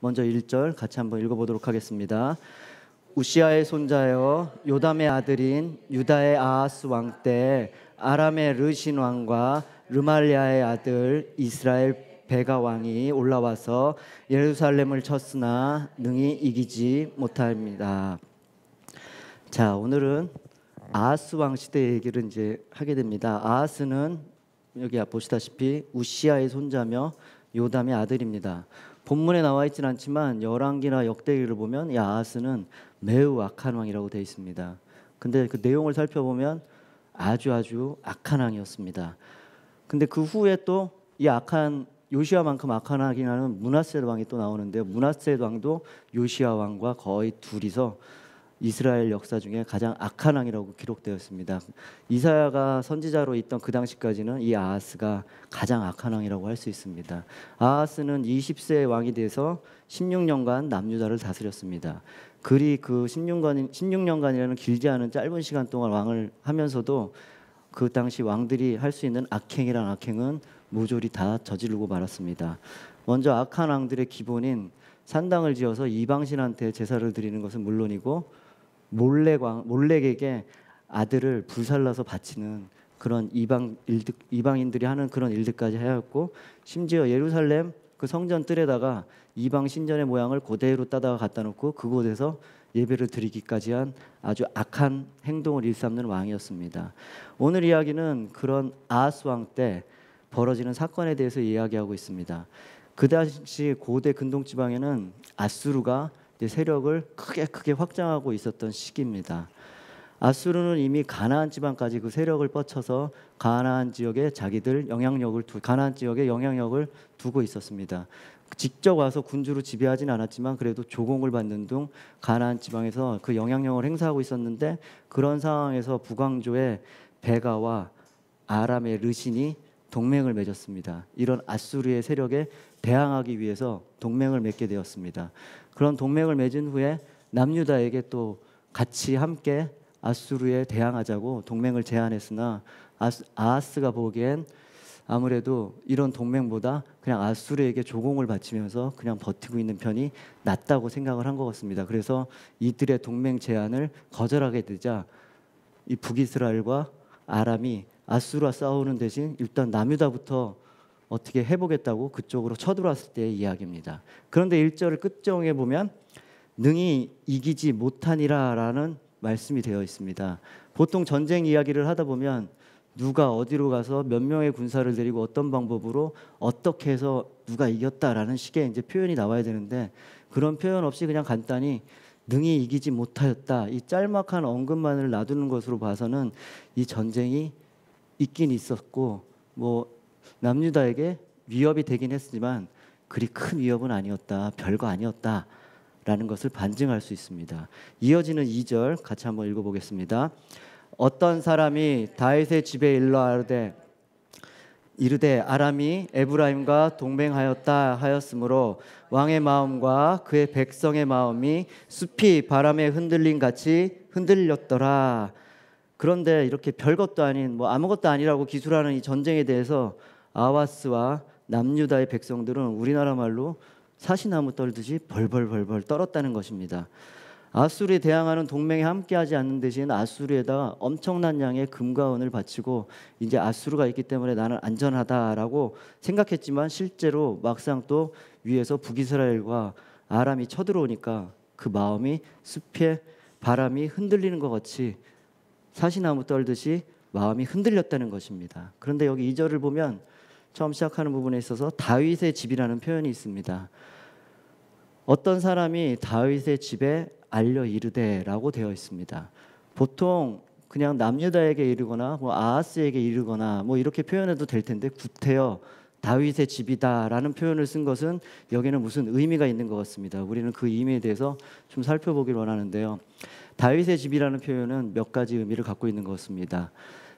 먼저 1절 같이 한번 읽어보도록 하겠습니다. 우시아의 손자여 요담의 아들인 유다의 아하스 왕 때 아람의 르신 왕과 르말리아의 아들 이스라엘 베가 왕이 올라와서 예루살렘을 쳤으나 능히 이기지 못합니다. 자, 오늘은 아하스 왕 시대 얘기를 이제 하게 됩니다. 아하스는 여기 보시다시피 우시아의 손자며 요담의 아들입니다. 본문에 나와 있지는 않지만 열왕기나 역대기를 보면 이 아하스는 매우 악한 왕이라고 되어 있습니다. 근데 그 내용을 살펴보면 아주 악한 왕이었습니다. 근데 그 후에 또 이 악한 요시아만큼 악한 왕이라는 므낫세 왕이 또 나오는데요. 므낫세 왕도 요시아 왕과 거의 둘이서 이스라엘 역사 중에 가장 악한 왕이라고 기록되었습니다. 이사야가 선지자로 있던 그 당시까지는 이 아하스가 가장 악한 왕이라고 할 수 있습니다. 아하스는 20세 왕이 돼서 16년간 남유다를 다스렸습니다. 그리 그 16년간이라는 길지 않은 짧은 시간 동안 왕을 하면서도 그 당시 왕들이 할 수 있는 악행이란 악행은 모조리 다 저지르고 말았습니다. 먼저 악한 왕들의 기본인 산당을 지어서 이방신한테 제사를 드리는 것은 물론이고 몰렉에게 아들을 불살라서 바치는 그런 이방인들이 하는 그런 일들까지 하였고, 심지어 예루살렘 그 성전 뜰에다가 이방 신전의 모양을 그대로 따다가 갖다 놓고 그곳에서 예배를 드리기까지 한 아주 악한 행동을 일삼는 왕이었습니다. 오늘 이야기는 그런 아하스 왕 때 벌어지는 사건에 대해서 이야기하고 있습니다. 그 당시 고대 근동 지방에는 아수르가 세력을 크게 확장하고 있었던 시기입니다. 아수르는 이미 가나안 지방까지 그 세력을 뻗쳐서 가나안 지역에 가나안 지역에 영향력을 두고 있었습니다. 직접 와서 군주로 지배하진 않았지만 그래도 조공을 받는 등 가나안 지방에서 그 영향력을 행사하고 있었는데, 그런 상황에서 북왕조의 베가와 아람의 르신이 동맹을 맺었습니다. 이런 아수르의 세력에 대항하기 위해서 동맹을 맺게 되었습니다. 그런 동맹을 맺은 후에 남유다에게 또 같이 함께 아수르에 대항하자고 동맹을 제안했으나 아하스가 보기엔 아무래도 이런 동맹보다 그냥 아수르에게 조공을 바치면서 그냥 버티고 있는 편이 낫다고 생각을 한 것 같습니다. 그래서 이들의 동맹 제안을 거절하게 되자 이 북이스라엘과 아람이 아수르와 싸우는 대신 일단 남유다부터 어떻게 해보겠다고 그쪽으로 쳐들어왔을 때의 이야기입니다. 그런데 1절을 끝정에 보면 능히 이기지 못하니라 라는 말씀이 되어 있습니다. 보통 전쟁 이야기를 하다 보면 누가 어디로 가서 몇 명의 군사를 데리고 어떤 방법으로 어떻게 해서 누가 이겼다라는 식의 이제 표현이 나와야 되는데, 그런 표현 없이 그냥 간단히 능히 이기지 못하였다, 이 짤막한 언급만을 놔두는 것으로 봐서는 이 전쟁이 있긴 있었고 남유다에게 위협이 되긴 했지만 그리 큰 위협은 아니었다, 별거 아니었다 라는 것을 반증할 수 있습니다. 이어지는 2절 같이 한번 읽어보겠습니다. 어떤 사람이 다윗의 집에 이르되 아람이 에브라임과 동맹하였다 하였으므로 왕의 마음과 그의 백성의 마음이 숲이 바람에 흔들림 같이 흔들렸더라. 그런데 이렇게 별것도 아닌 아무것도 아니라고 기술하는 이 전쟁에 대해서 아하스와 남유다의 백성들은 우리나라 말로 사시나무 떨듯이 벌벌 떨었다는 것입니다. 아수르에 대항하는 동맹에 함께하지 않는 대신 아수르에다가 엄청난 양의 금과 은을 바치고 이제 아수르가 있기 때문에 나는 안전하다라고 생각했지만, 실제로 막상 또 위에서 북이스라엘과 아람이 쳐들어오니까 그 마음이 숲에 바람이 흔들리는 것 같이 사시나무 떨듯이 마음이 흔들렸다는 것입니다. 그런데 여기 2절을 보면 처음 시작하는 부분에 있어서 다윗의 집이라는 표현이 있습니다. 어떤 사람이 다윗의 집에 알려 이르되라고 되어 있습니다. 보통 그냥 남유다에게 이르거나 아하스에게 이르거나 이렇게 표현해도 될 텐데, 구태여 다윗의 집이다라는 표현을 쓴 것은 여기는 무슨 의미가 있는 것 같습니다. 우리는 그 의미에 대해서 좀 살펴보기를 원하는데요. 다윗의 집이라는 표현은 몇 가지 의미를 갖고 있는 것 같습니다.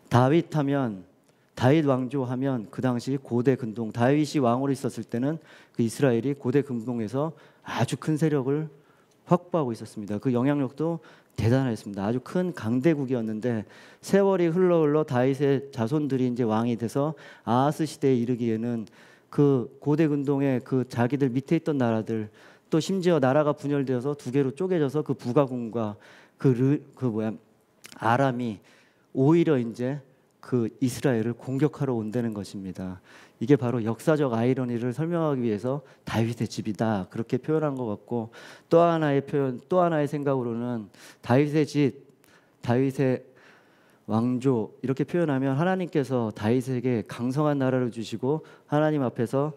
다윗 왕조하면 그 당시 고대 근동, 다윗이 왕으로 있었을 때는 그 이스라엘이 고대 근동에서 아주 큰 세력을 확보하고 있었습니다. 그 영향력도 대단했습니다. 아주 큰 강대국이었는데 세월이 흘러 다윗의 자손들이 이제 왕이 돼서 아하스 시대에 이르기에는 그 고대 근동의 그 자기들 밑에 있던 나라들 또 심지어 나라가 분열되어서 두 개로 쪼개져서 그 북아군과 아람이 오히려 이제 그 이스라엘을 공격하러 온다는 것입니다. 이게 바로 역사적 아이러니를 설명하기 위해서 다윗의 집이다 그렇게 표현한 것 같고, 또 하나의 표현, 또 하나의 생각으로는 다윗의 집, 다윗의 왕조 이렇게 표현하면 하나님께서 다윗에게 강성한 나라를 주시고 하나님 앞에서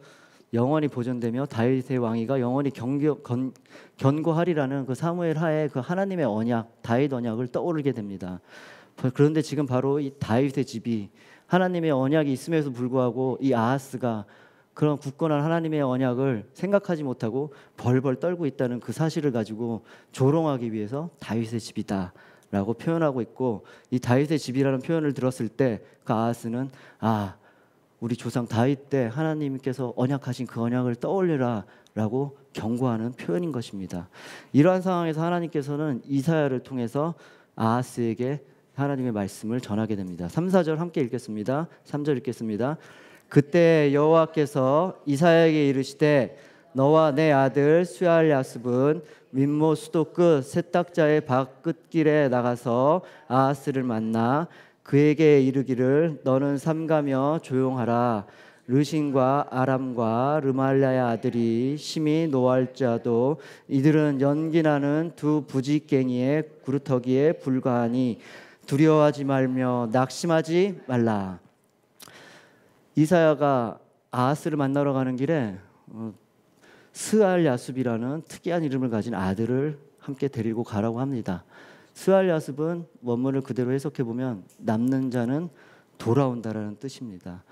영원히 보존되며 다윗의 왕위가 영원히 견고하리라는 그 사무엘 하에 그 하나님의 언약, 다윗 언약을 떠오르게 됩니다. 그런데 지금 바로 이 다윗의 집이 하나님의 언약이 있음에도 불구하고 이 아하스가 그런 굳건한 하나님의 언약을 생각하지 못하고 벌벌 떨고 있다는 그 사실을 가지고 조롱하기 위해서 다윗의 집이다 라고 표현하고 있고, 이 다윗의 집이라는 표현을 들었을 때 그 아하스는 우리 조상 다윗 때 하나님께서 언약하신 그 언약을 떠올리라 라고 경고하는 표현인 것입니다. 이러한 상황에서 하나님께서는 이사야를 통해서 아하스에게 하나님의 말씀을 전하게 됩니다. 3, 4절 함께 읽겠습니다. 3절 읽겠습니다. 그때 여호와께서 이사야에게 이르시되 너와 내 아들 스알야습은 윗모 수도 끝 세탁자의 밭 끝길에 나가서 아하스를 만나 그에게 이르기를 너는 삼가며 조용하라. 르신과 아람과 르말랴의 아들이 심히 노할지라도 이들은 연기나는 두 부지깽이의 구루터기에 불과하니 두려워하지 말며 낙심하지 말라. 이사야가 아하스를 만나러 가는 길에 스알야습이라는 특이한 이름을 가진 아들을 함께 데리고 가라고 합니다. 스알야습은 원문을 그대로 해석해 보면 남는 자는 돌아온다라는 뜻입니다.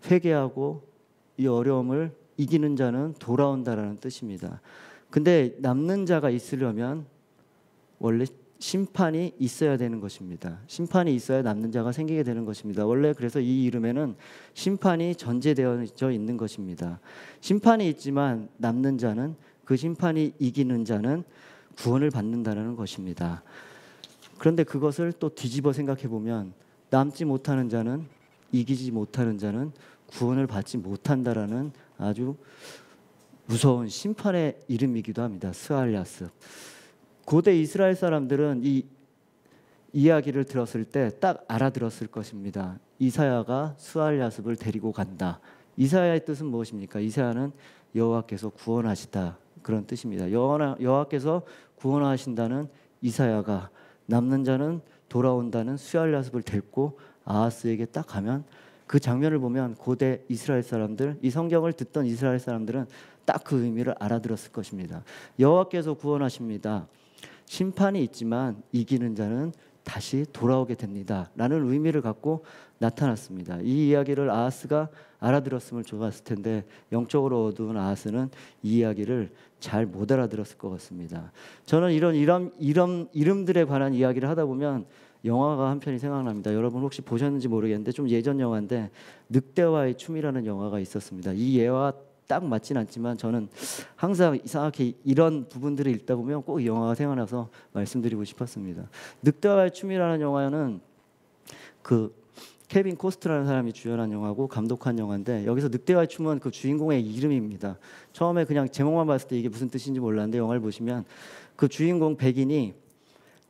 회개하고 이 어려움을 이기는 자는 돌아온다라는 뜻입니다. 근데 남는 자가 있으려면 원래 심판이 있어야 되는 것입니다. 심판이 있어야 남는 자가 생기게 되는 것입니다. 원래 그래서 이 이름에는 심판이 전제되어져 있는 것입니다. 심판이 있지만 남는 자는, 그 심판이 이기는 자는 구원을 받는다는 것입니다. 그런데 그것을 또 뒤집어 생각해 보면 남지 못하는 자는, 이기지 못하는 자는 구원을 받지 못한다라는 아주 무서운 심판의 이름이기도 합니다. 스알야스. 고대 이스라엘 사람들은 이 이야기를 들었을 때 딱 알아들었을 것입니다. 이사야가 스알야습을 데리고 간다. 이사야의 뜻은 무엇입니까? 이사야는 여호와께서 구원하시다 그런 뜻입니다. 여호와께서 구원하신다는 이사야가 남는 자는 돌아온다는 스알야습을 데리고 아하스에게 딱 가면, 그 장면을 보면 고대 이스라엘 사람들, 이 성경을 듣던 이스라엘 사람들은 딱 그 의미를 알아들었을 것입니다. 여호와께서 구원하십니다. 심판이 있지만 이기는 자는 다시 돌아오게 됩니다 라는 의미를 갖고 나타났습니다. 이 이야기를 아하스가 알아들었으면 좋았을 텐데 영적으로 어두운 아하스는 이 이야기를 잘 못 알아들었을 것 같습니다. 저는 이런 이름들에 관한 이야기를 하다 보면 영화가 한 편이 생각납니다. 여러분 혹시 보셨는지 모르겠는데 좀 예전 영화인데 늑대와의 춤이라는 영화가 있었습니다. 이 예와 딱 맞진 않지만 저는 항상 이상하게 이런 부분들을 읽다 보면 꼭 이 영화가 생각나서 말씀드리고 싶었습니다. 늑대와의 춤이라는 영화는 그 케빈 코스트라는 사람이 주연한 영화고 감독한 영화인데, 여기서 늑대와의 춤은 그 주인공의 이름입니다. 처음에 그냥 제목만 봤을 때 이게 무슨 뜻인지 몰랐는데 영화를 보시면 그 주인공 백인이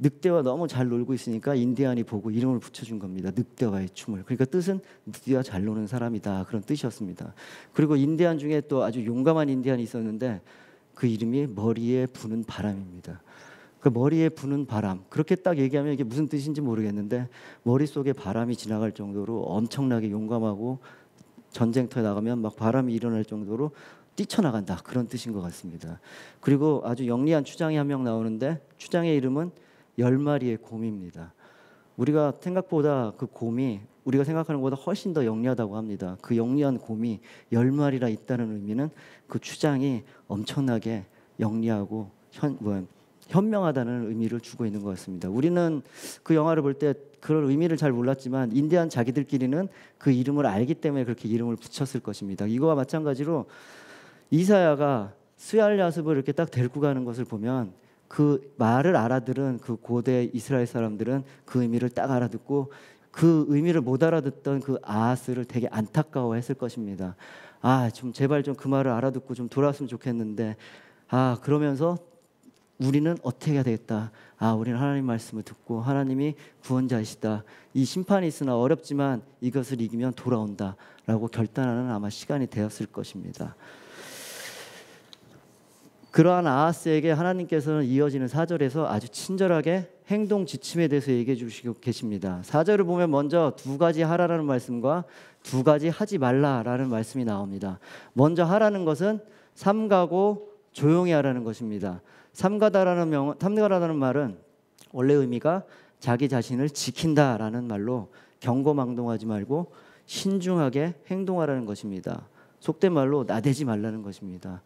늑대와 너무 잘 놀고 있으니까 인디안이 보고 이름을 붙여준 겁니다. 늑대와의 춤을. 그러니까 뜻은 늑대와 잘 노는 사람이다 그런 뜻이었습니다. 그리고 인디안 중에 또 아주 용감한 인디안이 있었는데 그 이름이 머리에 부는 바람입니다. 그 머리에 부는 바람, 그렇게 딱 얘기하면 이게 무슨 뜻인지 모르겠는데 머릿속에 바람이 지나갈 정도로 엄청나게 용감하고 전쟁터에 나가면 막 바람이 일어날 정도로 뛰쳐나간다 그런 뜻인 것 같습니다. 그리고 아주 영리한 추장이 한 명 나오는데 추장의 이름은 10마리의 곰입니다. 우리가 생각보다 그 곰이 우리가 생각하는 것보다 훨씬 더 영리하다고 합니다. 그 영리한 곰이 10마리나 있다는 의미는 그 추장이 엄청나게 영리하고 현명하다는 의미를 주고 있는 것 같습니다. 우리는 그 영화를 볼 때 그런 의미를 잘 몰랐지만 인디안 자기들끼리는 그 이름을 알기 때문에 그렇게 이름을 붙였을 것입니다. 이거와 마찬가지로 이사야가 스알야습을 이렇게 딱 데리고 가는 것을 보면 그 말을 알아들은 그 고대 이스라엘 사람들은 그 의미를 딱 알아듣고 그 의미를 못 알아듣던 그 아하스를 되게 안타까워했을 것입니다. 좀 제발 좀 그 말을 알아듣고 좀 돌아왔으면 좋겠는데 그러면서 우리는 어떻게 해야 되겠다. 우리는 하나님 말씀을 듣고 하나님이 구원자이시다. 이 심판이 있으나 어렵지만 이것을 이기면 돌아온다라고 결단하는 아마 시간이 되었을 것입니다. 그러한 아하스에게 하나님께서는 이어지는 4절에서 아주 친절하게 행동 지침에 대해서 얘기해 주시고 계십니다. 4절을 보면 먼저 2가지 하라라는 말씀과 2가지 하지 말라라는 말씀이 나옵니다. 먼저 하라는 것은 삼가고 조용히 하라는 것입니다. 삼가다라는 말은 원래 의미가 자기 자신을 지킨다라는 말로 경거망동하지 말고 신중하게 행동하라는 것입니다. 속된 말로 나대지 말라는 것입니다.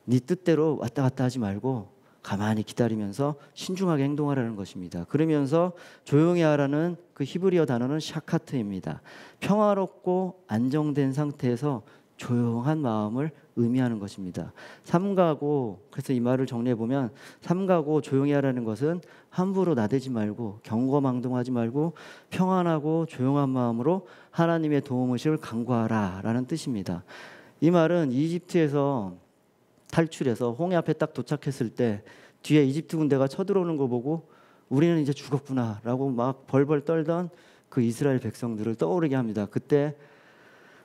네 뜻대로 왔다 갔다 하지 말고 가만히 기다리면서 신중하게 행동하라는 것입니다. 그러면서 조용히 하라는 그 히브리어 단어는 샤카트입니다. 평화롭고 안정된 상태에서 조용한 마음을 의미하는 것입니다. 삼가고, 그래서 이 말을 정리해 보면 삼가고 조용히 하라는 것은 함부로 나대지 말고 경거망동하지 말고 평안하고 조용한 마음으로 하나님의 도움의식을 간구하라 라는 뜻입니다. 이 말은 이집트에서 탈출해서 홍해 앞에 딱 도착했을 때 뒤에 이집트 군대가 쳐들어오는 거 보고 우리는 이제 죽었구나 라고 막 벌벌 떨던 그 이스라엘 백성들을 떠오르게 합니다. 그때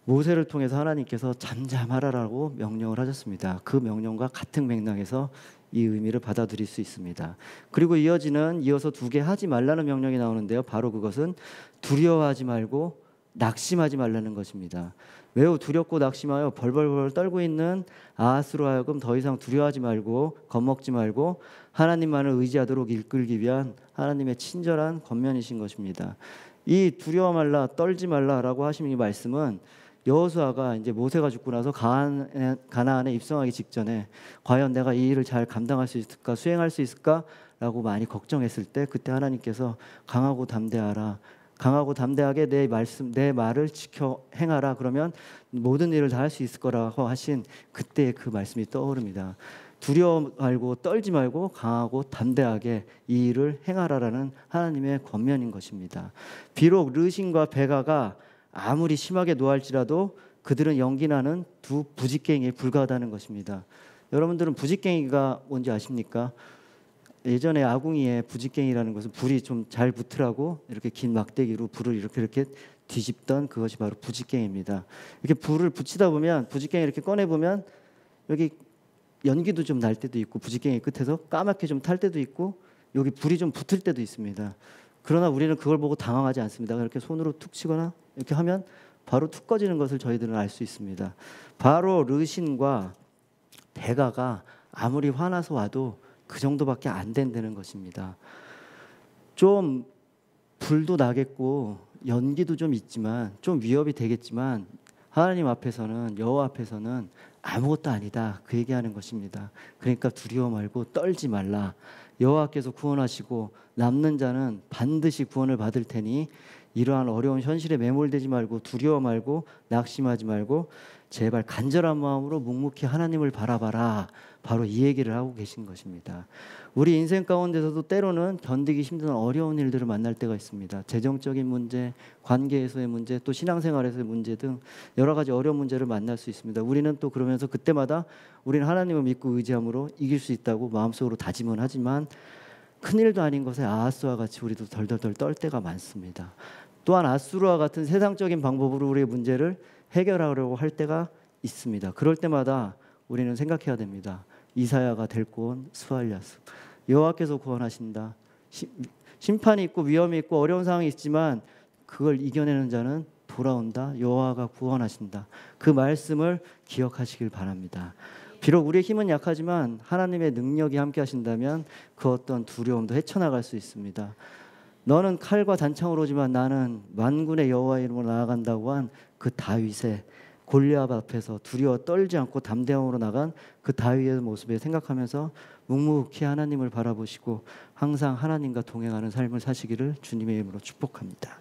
모세를 통해서 하나님께서 잠잠하라라고 명령을 하셨습니다. 그 명령과 같은 맥락에서 이 의미를 받아들일 수 있습니다. 그리고 이어서 2개 하지 말라는 명령이 나오는데요. 바로 그것은 두려워하지 말고 낙심하지 말라는 것입니다. 매우 두렵고 낙심하여 벌벌벌 떨고 있는 아하스로 하여금 더 이상 두려워하지 말고 겁먹지 말고 하나님만을 의지하도록 이끌기 위한 하나님의 친절한 권면이신 것입니다. 이 두려워 말라 떨지 말라라고 하시는 이 말씀은 여호수아가 이제 모세가 죽고 나서 가나안에 입성하기 직전에 과연 내가 이 일을 잘 감당할 수 있을까, 수행할 수 있을까라고 많이 걱정했을 때 그때 하나님께서 강하고 담대하라. 강하고 담대하게 내 말을 지켜 행하라. 그러면 모든 일을 다 할 수 있을 거라고 하신 그때의 그 말씀이 떠오릅니다. 두려워 말고 떨지 말고 강하고 담대하게 이 일을 행하라라는 하나님의 권면인 것입니다. 비록 르신과 베가가 아무리 심하게 노할지라도 그들은 연기나는 두 부직갱이에 불과하다는 것입니다. 여러분들은 부직갱이가 뭔지 아십니까? 예전에 아궁이에 부직갱이라는 것은 불이 좀 잘 붙으라고 이렇게 긴 막대기로 불을 이렇게 뒤집던 그것이 바로 부직갱이입니다. 이렇게 불을 붙이다 보면 부직갱이 이렇게 꺼내 보면 여기 연기도 좀 날 때도 있고 부직갱이 끝에서 까맣게 좀 탈 때도 있고 여기 불이 좀 붙을 때도 있습니다. 그러나 우리는 그걸 보고 당황하지 않습니다. 이렇게 손으로 툭 치거나 이렇게 하면 바로 툭 꺼지는 것을 저희들은 알 수 있습니다. 바로 르신과 베가가 아무리 화나서 와도 그 정도밖에 안 된다는 것입니다. 좀 불도 나겠고 연기도 좀 있지만 좀 위협이 되겠지만 하나님 앞에서는 여호와 앞에서는 아무것도 아니다 그 얘기하는 것입니다. 그러니까 두려워 말고 떨지 말라. 여호와께서 구원하시고 남는 자는 반드시 구원을 받을 테니 이러한 어려운 현실에 매몰되지 말고 두려워 말고 낙심하지 말고 제발 간절한 마음으로 묵묵히 하나님을 바라봐라. 바로 이 얘기를 하고 계신 것입니다. 우리 인생 가운데서도 때로는 견디기 힘든 어려운 일들을 만날 때가 있습니다. 재정적인 문제, 관계에서의 문제, 또 신앙생활에서의 문제 등 여러 가지 어려운 문제를 만날 수 있습니다. 우리는 또 그러면서 그때마다 우리는 하나님을 믿고 의지함으로 이길 수 있다고 마음속으로 다짐은 하지만 큰일도 아닌 것에 아하스와 같이 우리도 덜덜덜 떨 때가 많습니다. 또한 아수르와 같은 세상적인 방법으로 우리의 문제를 해결하려고 할 때가 있습니다. 그럴 때마다 우리는 생각해야 됩니다. 이사야가 데리고 온 스발랴스. 여호와께서 구원하신다. 심판이 있고 위험이 있고 어려운 상황이 있지만 그걸 이겨내는 자는 돌아온다. 여호와가 구원하신다. 그 말씀을 기억하시길 바랍니다. 비록 우리의 힘은 약하지만 하나님의 능력이 함께 하신다면 그 어떤 두려움도 헤쳐나갈 수 있습니다. 너는 칼과 단창으로 오지만 나는 만군의 여호와 이름으로 나아간다고 한 그 다윗의 골리앗 앞에서 두려워 떨지 않고 담대함으로 나간 그 다윗의 모습을 생각하면서 묵묵히 하나님을 바라보시고 항상 하나님과 동행하는 삶을 사시기를 주님의 이름으로 축복합니다.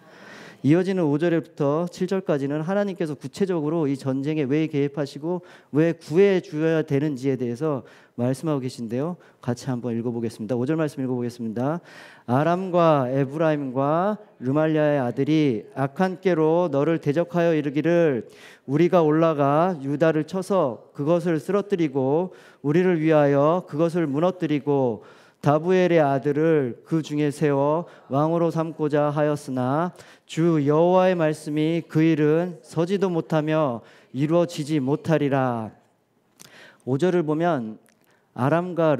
이어지는 5절부터 7절까지는 하나님께서 구체적으로 이 전쟁에 왜 개입하시고 왜 구해 주어야 되는지에 대해서 말씀하고 계신데요. 같이 한번 읽어보겠습니다. 5절 말씀 읽어보겠습니다. 아람과 에브라임과 르말리아의 아들이 악한 꾀로 너를 대적하여 이르기를 우리가 올라가 유다를 쳐서 그것을 쓰러뜨리고 우리를 위하여 그것을 무너뜨리고 다부엘의 아들을 그 중에 세워 왕으로 삼고자 하였으나 주 여호와의 말씀이 그 일은 서지도 못하며 이루어지지 못하리라. 5절을 보면 아람의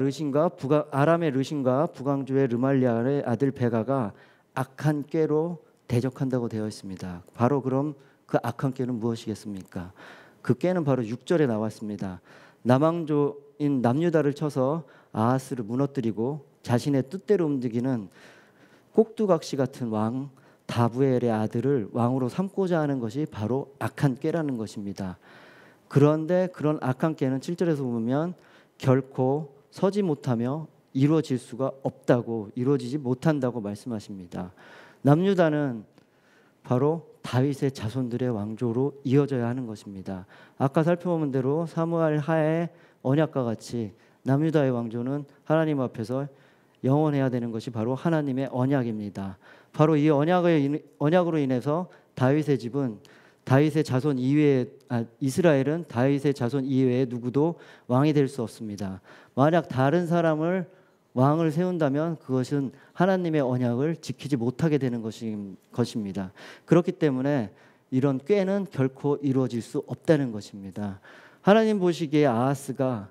르신과 북왕주의 르말리아의 아들 베가가 악한 꾀로 대적한다고 되어 있습니다. 바로 그럼 그 악한 꾀는 무엇이겠습니까? 그 꾀는 바로 6절에 나왔습니다. 남왕조인 남유다를 쳐서 아하스를 무너뜨리고 자신의 뜻대로 움직이는 꼭두각시 같은 왕 다부엘의 아들을 왕으로 삼고자 하는 것이 바로 악한 꾀라는 것입니다. 그런데 그런 악한 꾀는 7절에서 보면 결코 서지 못하며 이루어질 수가 없다고, 이루어지지 못한다고 말씀하십니다. 남유다는 바로 다윗의 자손들의 왕조로 이어져야 하는 것입니다. 아까 살펴본 대로 사무엘 하에 언약과 같이 남유다의 왕조는 하나님 앞에서 영원해야 되는 것이 바로 하나님의 언약입니다. 바로 이 언약으로 인해서 다윗의 집은 다윗의 자손 이외에 이스라엘은 다윗의 자손 이외에 누구도 왕이 될 수 없습니다. 만약 다른 사람을 왕을 세운다면 그것은 하나님의 언약을 지키지 못하게 되는 것입니다. 그렇기 때문에 이런 꾀는 결코 이루어질 수 없다는 것입니다. 하나님 보시기에 아하스가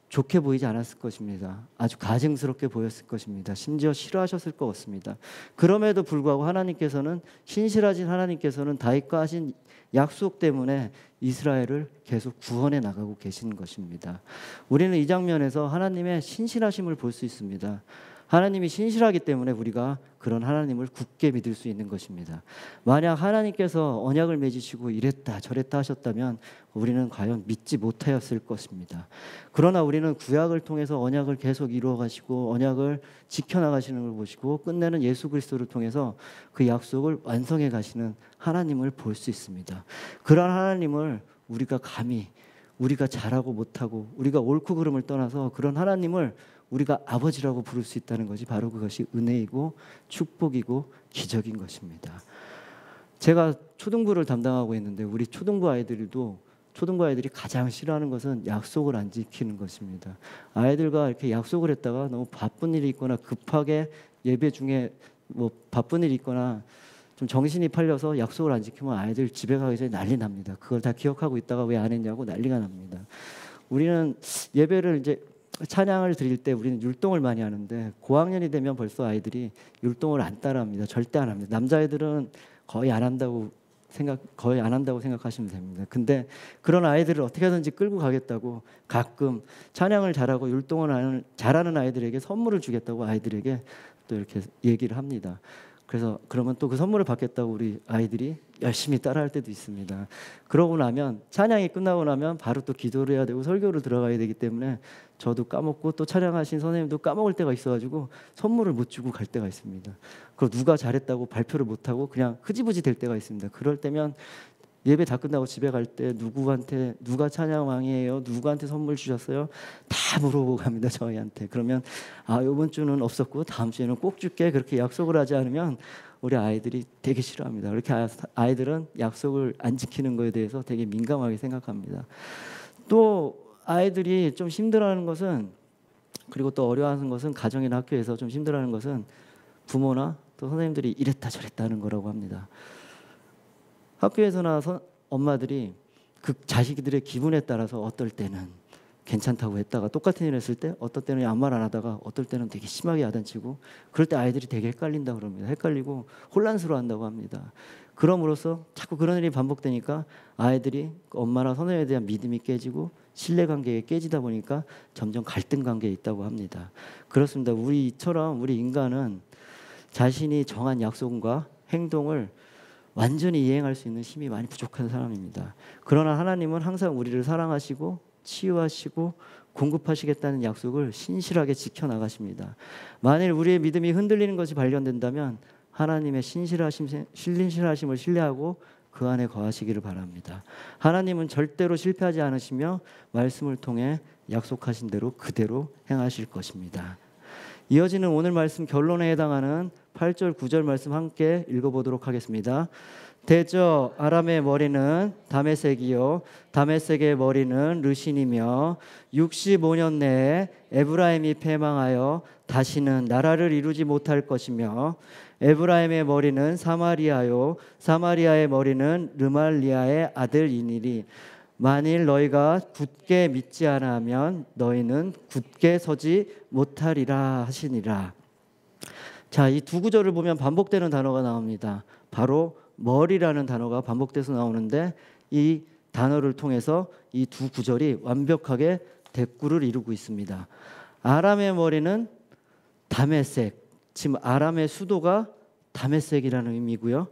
좋게 보이지 않았을 것입니다. 아주 가증스럽게 보였을 것입니다. 심지어 싫어하셨을 것 같습니다. 그럼에도 불구하고 하나님께서는, 신실하신 하나님께서는 다윗과 하신 약속 때문에 이스라엘을 계속 구원해 나가고 계시는 것입니다. 우리는 이 장면에서 하나님의 신실하심을 볼 수 있습니다. 하나님이 신실하기 때문에 우리가 그런 하나님을 굳게 믿을 수 있는 것입니다. 만약 하나님께서 언약을 맺으시고 이랬다 저랬다 하셨다면 우리는 과연 믿지 못하였을 것입니다. 그러나 우리는 구약을 통해서 언약을 계속 이루어 가시고 언약을 지켜나가시는 걸 보시고 끝내는 예수 그리스도를 통해서 그 약속을 완성해 가시는 하나님을 볼 수 있습니다. 그런 하나님을 우리가 감히, 우리가 잘하고 못하고 우리가 옳고 그름을 떠나서 그런 하나님을 우리가 아버지라고 부를 수 있다는 것이 바로 그것이 은혜이고 축복이고 기적인 것입니다. 제가 초등부를 담당하고 있는데 우리 초등부 아이들이 가장 싫어하는 것은 약속을 안 지키는 것입니다. 아이들과 이렇게 약속을 했다가 너무 바쁜 일이 있거나 급하게 예배 중에 뭐 바쁜 일이 있거나 좀 정신이 팔려서 약속을 안 지키면 아이들 집에 가기 전에 난리 납니다. 그걸 다 기억하고 있다가 왜 안 했냐고 난리가 납니다. 우리는 예배를 이제 찬양을 드릴 때 우리는 율동을 많이 하는데 고학년이 되면 벌써 아이들이 율동을 안 따라합니다. 절대 안 합니다. 남자애들은 거의 안 한다고 생각하시면 됩니다. 근데 그런 아이들을 어떻게든지 끌고 가겠다고 가끔 찬양을 잘하고 율동을 잘하는 아이들에게 선물을 주겠다고 아이들에게 또 이렇게 얘기를 합니다. 그래서 그러면 또 그 선물을 받겠다고 우리 아이들이 열심히 따라할 때도 있습니다. 그러고 나면 찬양이 끝나고 나면 바로 또 기도를 해야 되고 설교를 들어가야 되기 때문에 저도 까먹고 또 찬양하신 선생님도 까먹을 때가 있어가지고 선물을 못 주고 갈 때가 있습니다. 그리고 누가 잘했다고 발표를 못하고 그냥 흐지부지 될 때가 있습니다. 그럴 때면 예배 다 끝나고 집에 갈 때 누구한테 누가 찬양 왕이에요? 누구한테 선물 주셨어요? 다 물어보고 갑니다. 저희한테. 그러면 이번 주는 없었고 다음 주에는 꼭 줄게. 그렇게 약속을 하지 않으면 우리 아이들이 되게 싫어합니다. 그렇게 아이들은 약속을 안 지키는 거에 대해서 되게 민감하게 생각합니다. 또 아이들이 좀 힘들어하는 것은, 그리고 또 어려워하는 것은, 가정이나 학교에서 좀 힘들어하는 것은 부모나 또 선생님들이 이랬다 저랬다 하는 거라고 합니다. 학교에서나 엄마들이 그 자식들의 기분에 따라서 어떨 때는 괜찮다고 했다가 똑같은 일을 했을 때 어떨 때는 아무 말 안 하다가 어떨 때는 되게 심하게 야단치고, 그럴 때 아이들이 되게 헷갈린다고 그럽니다. 헷갈리고 혼란스러워한다고 합니다. 그럼으로써 자꾸 그런 일이 반복되니까 아이들이 엄마나 선생님에 대한 믿음이 깨지고 신뢰관계가 깨지다 보니까 점점 갈등 관계에 있다고 합니다. 그렇습니다. 우리처럼 우리 인간은 자신이 정한 약속과 행동을 완전히 이행할 수 있는 힘이 많이 부족한 사람입니다. 그러나 하나님은 항상 우리를 사랑하시고 치유하시고 공급하시겠다는 약속을 신실하게 지켜나가십니다. 만일 우리의 믿음이 흔들리는 것이 발견된다면 하나님의 신실하심을 신뢰하고 그 안에 거하시기를 바랍니다. 하나님은 절대로 실패하지 않으시며 말씀을 통해 약속하신 대로 그대로 행하실 것입니다. 이어지는 오늘 말씀 결론에 해당하는 8절 9절 말씀 함께 읽어보도록 하겠습니다. 대저 아람의 머리는 다메섹이요 다메섹의 머리는 르신이며 65년 내에 에브라임이 패망하여 다시는 나라를 이루지 못할 것이며 에브라임의 머리는 사마리아요 사마리아의 머리는 르말리아의 아들이니리. 만일 너희가 굳게 믿지 않으면 너희는 굳게 서지 못하리라 하시니라. 자, 이 두 구절을 보면 반복되는 단어가 나옵니다. 바로 머리라는 단어가 반복돼서 나오는데 이 단어를 통해서 이 두 구절이 완벽하게 대꾸를 이루고 있습니다. 아람의 머리는 다메섹, 지금 아람의 수도가 다메섹이라는 의미고요.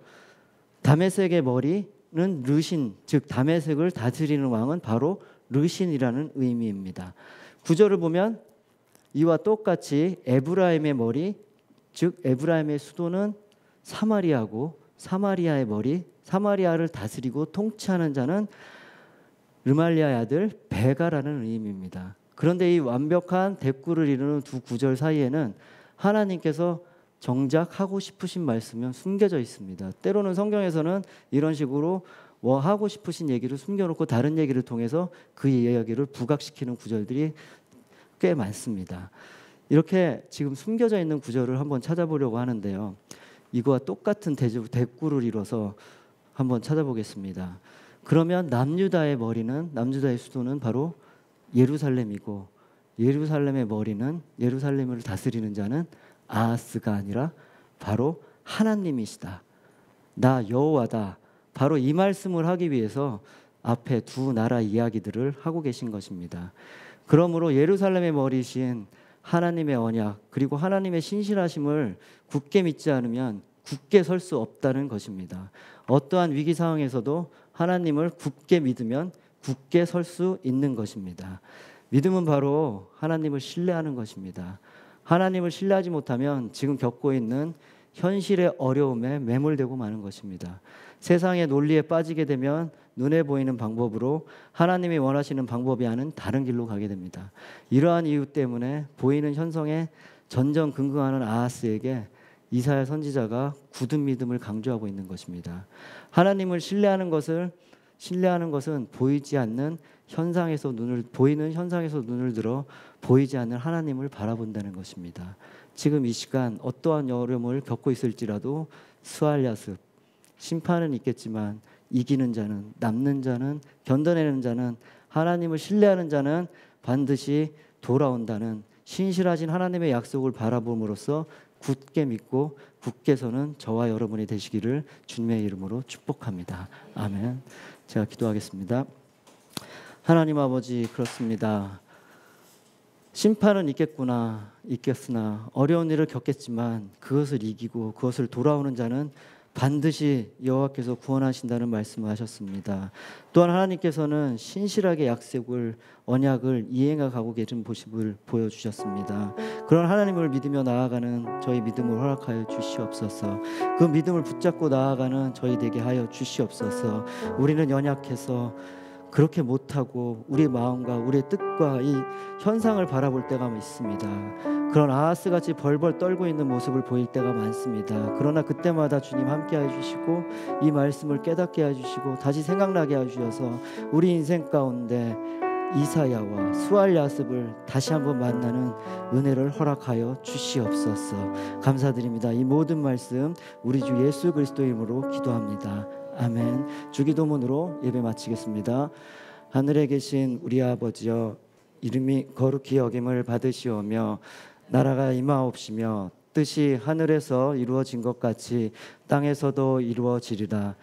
다메섹의 머리는 르신, 즉 다메섹을 다스리는 왕은 바로 르신이라는 의미입니다. 구절을 보면 이와 똑같이 에브라임의 머리, 즉 에브라임의 수도는 사마리아고 사마리아의 머리, 사마리아를 다스리고 통치하는 자는 르말리아의 아들 베가라는 의미입니다. 그런데 이 완벽한 대꾸를 이루는 두 구절 사이에는 하나님께서 정작 하고 싶으신 말씀은 숨겨져 있습니다. 때로는 성경에서는 이런 식으로 하고 싶으신 얘기를 숨겨놓고 다른 얘기를 통해서 그 이야기를 부각시키는 구절들이 꽤 많습니다. 이렇게 지금 숨겨져 있는 구절을 한번 찾아보려고 하는데요. 이거와 똑같은 대꾸를 이뤄서 한번 찾아보겠습니다. 그러면 남유다의 머리는, 남유다의 수도는 바로 예루살렘이고 예루살렘의 머리는, 예루살렘을 다스리는 자는 아하스가 아니라 바로 하나님이시다. 나 여호와다. 바로 이 말씀을 하기 위해서 앞에 두 나라 이야기들을 하고 계신 것입니다. 그러므로 예루살렘의 머리신 하나님의 언약 그리고 하나님의 신실하심을 굳게 믿지 않으면 굳게 설 수 없다는 것입니다. 어떠한 위기 상황에서도 하나님을 굳게 믿으면 굳게 설 수 있는 것입니다. 믿음은 바로 하나님을 신뢰하는 것입니다. 하나님을 신뢰하지 못하면 지금 겪고 있는 현실의 어려움에 매몰되고 마는 것입니다. 세상의 논리에 빠지게 되면 눈에 보이는 방법으로 하나님이 원하시는 방법이 아닌 다른 길로 가게 됩니다. 이러한 이유 때문에 보이는 현상에 전전긍긍하는 아하스에게 이사야 선지자가 굳은 믿음을 강조하고 있는 것입니다. 하나님을 신뢰하는 것은 보이지 않는 현상에서 보이는 현상에서 눈을 들어 보이지 않는 하나님을 바라본다는 것입니다. 지금 이 시간 어떠한 어려움을 겪고 있을지라도 스알야습, 심판은 있겠지만 이기는 자는, 남는 자는, 견뎌내는 자는, 하나님을 신뢰하는 자는 반드시 돌아온다는 신실하신 하나님의 약속을 바라봄으로써 굳게 믿고 굳게 서는 저와 여러분이 되시기를 주님의 이름으로 축복합니다. 아멘. 제가 기도하겠습니다. 하나님 아버지, 그렇습니다. 심판은 있겠으나 어려운 일을 겪겠지만 그것을 이기고 그것을 돌아오는 자는 반드시 여호와께서 구원하신다는 말씀을 하셨습니다. 또한 하나님께서는 신실하게 약속을, 언약을 이행해 가고 계신 모습을 보여주셨습니다. 그런 하나님을 믿으며 나아가는 저희 믿음을 허락하여 주시옵소서. 그 믿음을 붙잡고 나아가는 저희 되게 하여 주시옵소서. 우리는 연약해서 그렇게 못하고 우리의 마음과 우리의 뜻과 이 현상을 바라볼 때가 있습니다. 그런 아하스같이 벌벌 떨고 있는 모습을 보일 때가 많습니다. 그러나 그때마다 주님 함께해 주시고 이 말씀을 깨닫게 해주시고 다시 생각나게 해주셔서 우리 인생 가운데 이사야와 스알야습을 다시 한번 만나는 은혜를 허락하여 주시옵소서. 감사드립니다. 이 모든 말씀 우리 주 예수 그리스도의 이름으로 기도합니다. 아멘. 주기도문으로 예배 마치겠습니다. 하늘에 계신 우리 아버지여, 이름이 거룩히 여김을 받으시오며 나라가 임하옵시며 뜻이 하늘에서 이루어진 것 같이 땅에서도 이루어지리라.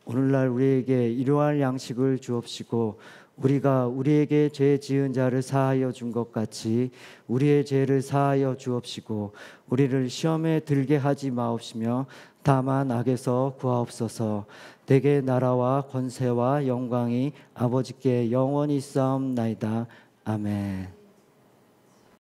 오늘날 우리에게 일용할 양식을 주옵시고 우리가 우리에게 죄 지은 자를 사하여 준 것 같이 우리의 죄를 사하여 주옵시고 우리를 시험에 들게 하지 마옵시며 다만 악에서 구하옵소서. 대개 나라와 권세와 영광이 아버지께 영원히 있사옵나이다. 아멘.